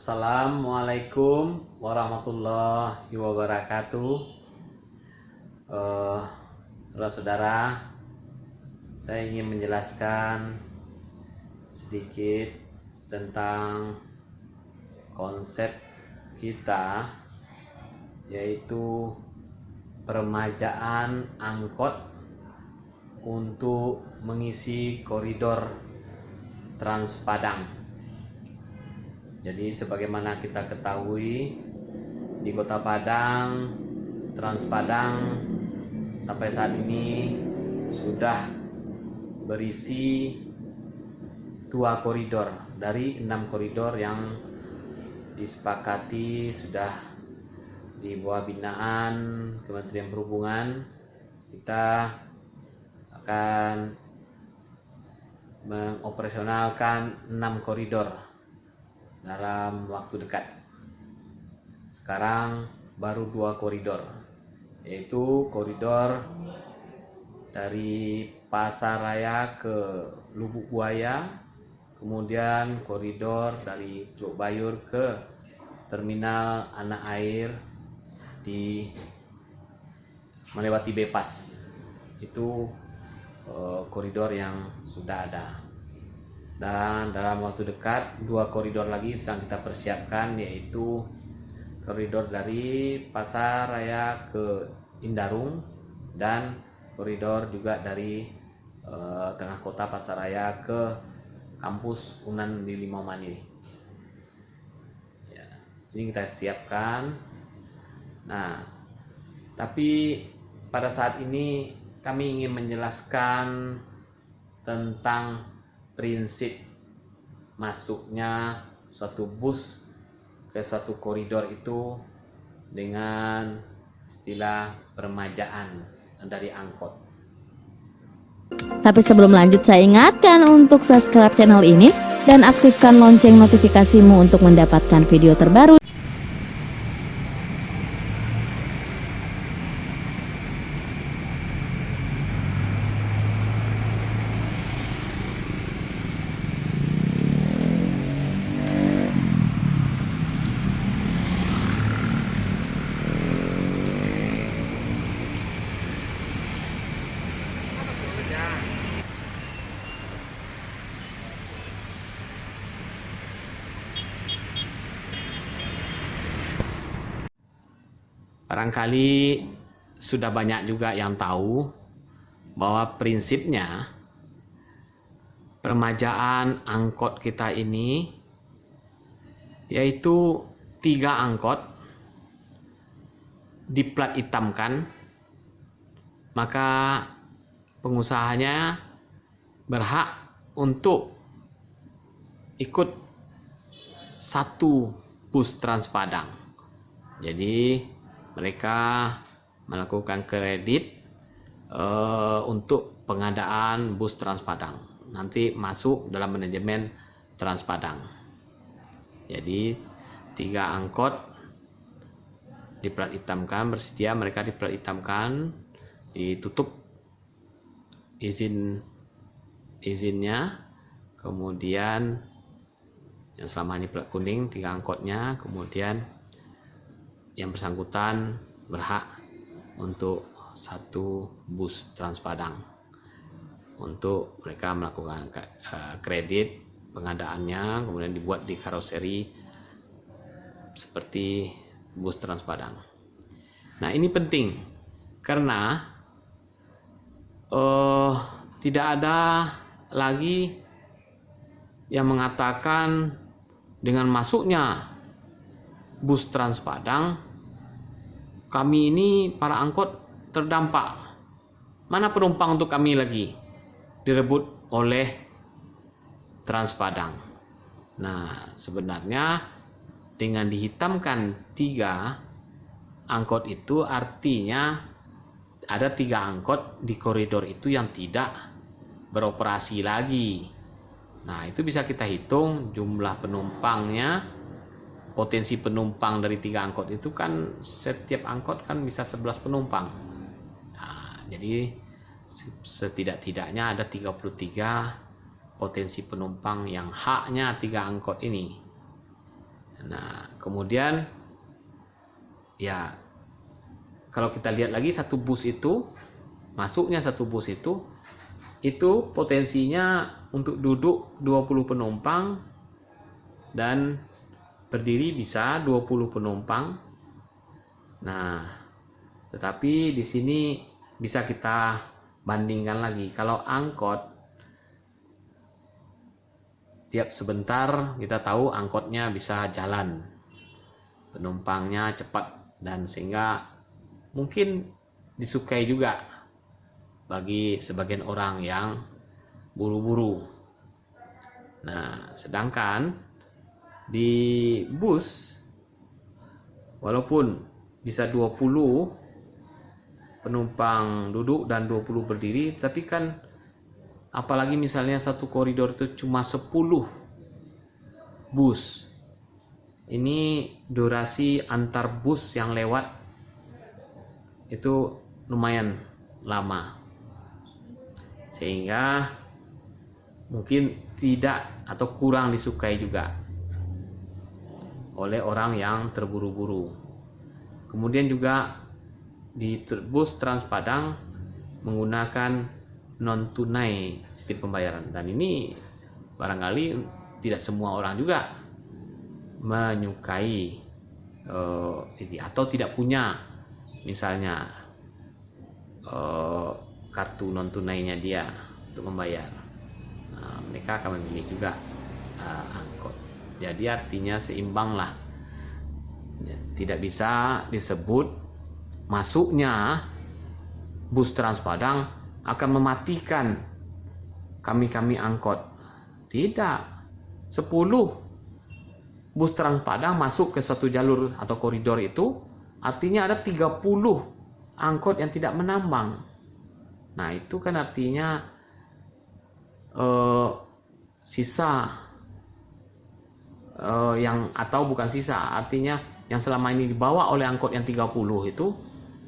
Assalamualaikum warahmatullahi wabarakatuh. Saudara-saudara, saya ingin menjelaskan sedikit tentang konsep kita, yaitu peremajaan angkot untuk mengisi koridor Trans Padang. Jadi sebagaimana kita ketahui, di Kota Padang, Trans Padang sampai saat ini sudah berisi 2 koridor dari 6 koridor yang disepakati sudah di bawah binaan Kementerian Perhubungan. Kita akan mengoperasionalkan 6 koridor dalam waktu dekat. Sekarang baru 2 koridor, yaitu koridor dari Pasaraya ke Lubuk Buaya, kemudian koridor dari Teluk Bayur ke Terminal Anak Air di melewati bypass. Itu koridor yang sudah ada. Dan dalam waktu dekat 2 koridor lagi sedang kita persiapkan, yaitu koridor dari Pasaraya ke Indarung dan koridor juga dari tengah kota Pasaraya ke kampus Unan di Limau-Mani. Ya, ini kita siapkan. Nah, tapi pada saat ini kami ingin menjelaskan tentang prinsip masuknya suatu bus ke suatu koridor itu dengan istilah peremajaan dari angkot. Tapi sebelum lanjut, saya ingatkan untuk subscribe channel ini dan aktifkan lonceng notifikasimu untuk mendapatkan video terbaru. Barangkali sudah banyak juga yang tahu bahwa prinsipnya peremajaan angkot kita ini yaitu 3 angkot diplat hitamkan, maka pengusahanya berhak untuk ikut 1 bus Trans Padang. Jadi mereka melakukan kredit untuk pengadaan bus Trans Padang. Nanti masuk dalam manajemen Trans Padang. Jadi 3 angkot diplat hitamkan, bersedia mereka diplat hitamkan, ditutup izinnya, kemudian yang selama ini plat kuning 3 angkotnya, kemudian yang bersangkutan berhak untuk 1 bus Trans Padang untuk mereka melakukan kredit pengadaannya, kemudian dibuat di karoseri seperti bus Trans Padang. Nah, ini penting karena tidak ada lagi yang mengatakan dengan masuknya bus Trans Padang, kami ini para angkot terdampak. Mana penumpang untuk kami lagi? Direbut oleh Trans Padang. Nah, sebenarnya dengan dihitamkan 3 angkot itu artinya ada 3 angkot di koridor itu yang tidak beroperasi lagi. Nah, itu bisa kita hitung jumlah penumpangnya. Potensi penumpang dari 3 angkot itu kan setiap angkot kan bisa 11 penumpang. Nah, jadi setidak-tidaknya ada 33 potensi penumpang yang haknya 3 angkot ini. Nah, kemudian ya kalau kita lihat lagi masuknya satu bus itu potensinya untuk duduk 20 penumpang dan berdiri bisa 20 penumpang. Nah, tetapi di sini bisa kita bandingkan lagi. Kalau angkot, tiap sebentar kita tahu angkotnya bisa jalan, penumpangnya cepat, dan sehingga mungkin disukai juga bagi sebagian orang yang buru-buru. Nah, sedangkan di bus walaupun bisa 20 penumpang duduk dan 20 berdiri, tapi kan apalagi misalnya satu koridor itu cuma 10 bus. Ini durasi antar bus yang lewat itu lumayan lama. Sehingga mungkin tidak atau kurang disukai juga oleh orang yang terburu-buru. Kemudian juga di bus Trans Padang menggunakan non tunai sistem pembayaran, dan ini barangkali tidak semua orang juga menyukai ini, atau tidak punya misalnya kartu non tunainya dia untuk membayar. Nah, mereka akan memilih juga angkot. Jadi artinya seimbang lah, tidak bisa disebut masuknya bus Trans Padang akan mematikan kami angkot. Tidak. 10 bus Trans Padang masuk ke satu jalur atau koridor itu, artinya ada 30 angkot yang tidak menambang. Nah, itu kan artinya sisa yang, atau bukan sisa, artinya yang selama ini dibawa oleh angkot yang 30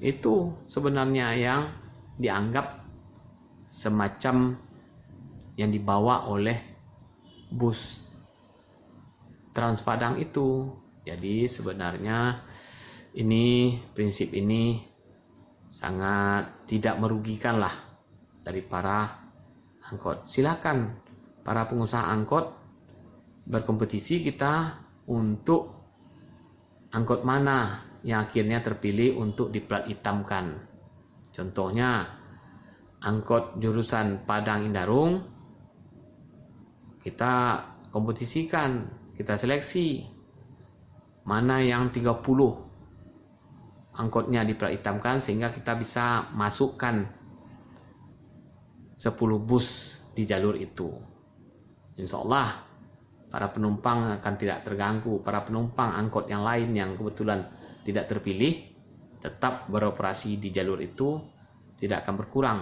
itu sebenarnya yang dianggap semacam yang dibawa oleh bus Trans Padang itu. Jadi sebenarnya prinsip ini sangat tidak merugikan lah dari para angkot. Silakan para pengusaha angkot berkompetisi kita untuk angkot mana yang akhirnya terpilih untuk diplat hitamkan. Contohnya angkot jurusan Padang Indarung, kita kompetisikan, kita seleksi mana yang 30 angkotnya diplat hitamkan, sehingga kita bisa masukkan 10 bus di jalur itu. Insya Allah para penumpang akan tidak terganggu. Para penumpang angkot yang lain yang kebetulan tidak terpilih tetap beroperasi di jalur itu, tidak akan berkurang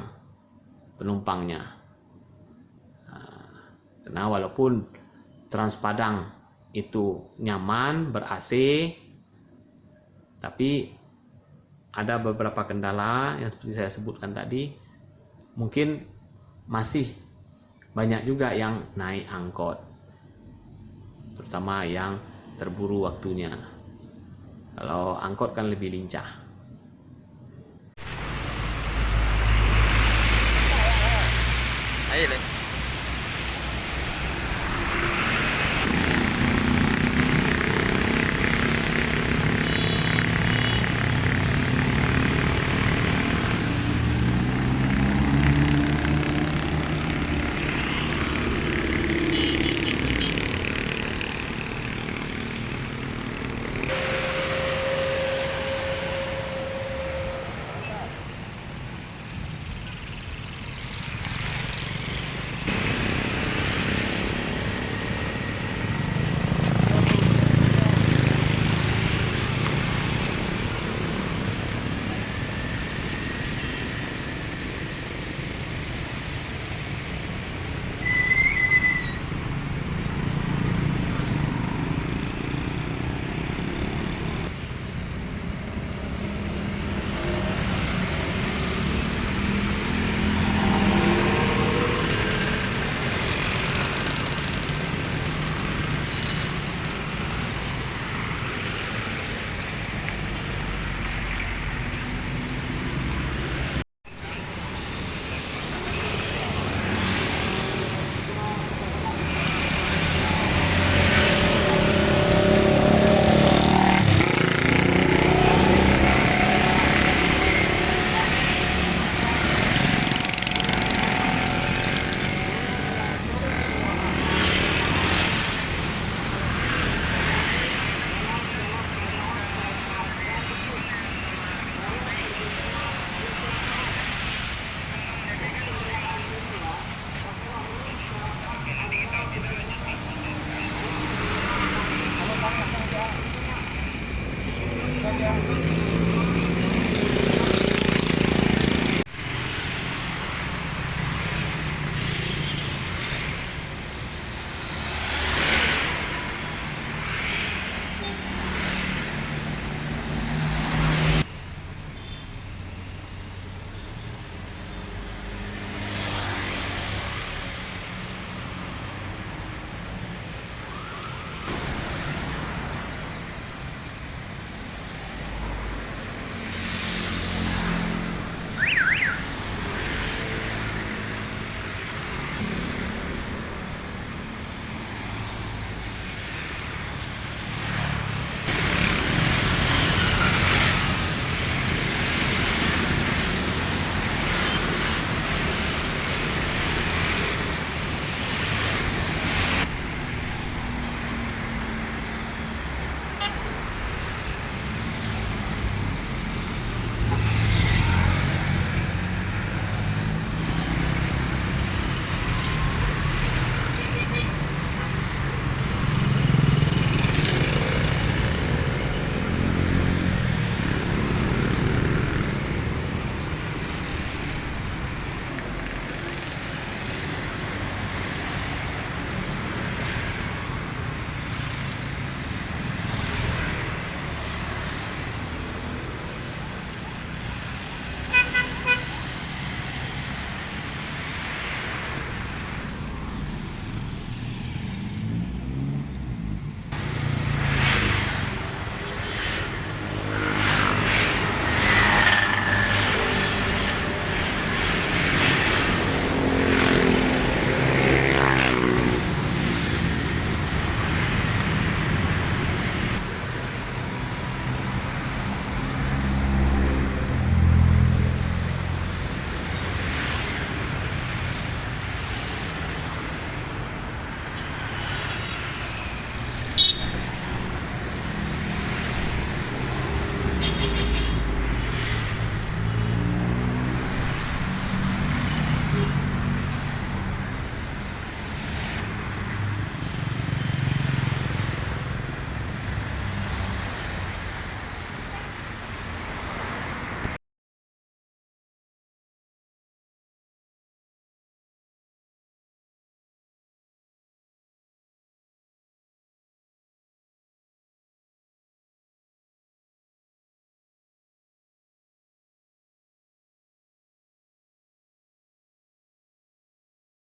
penumpangnya. Karena walaupun Trans Padang itu nyaman, ber-AC, tapi ada beberapa kendala yang seperti saya sebutkan tadi. Mungkin masih banyak juga yang naik angkot, terutama yang terburu waktunya. Kalau angkot kan lebih lincah. Ayo,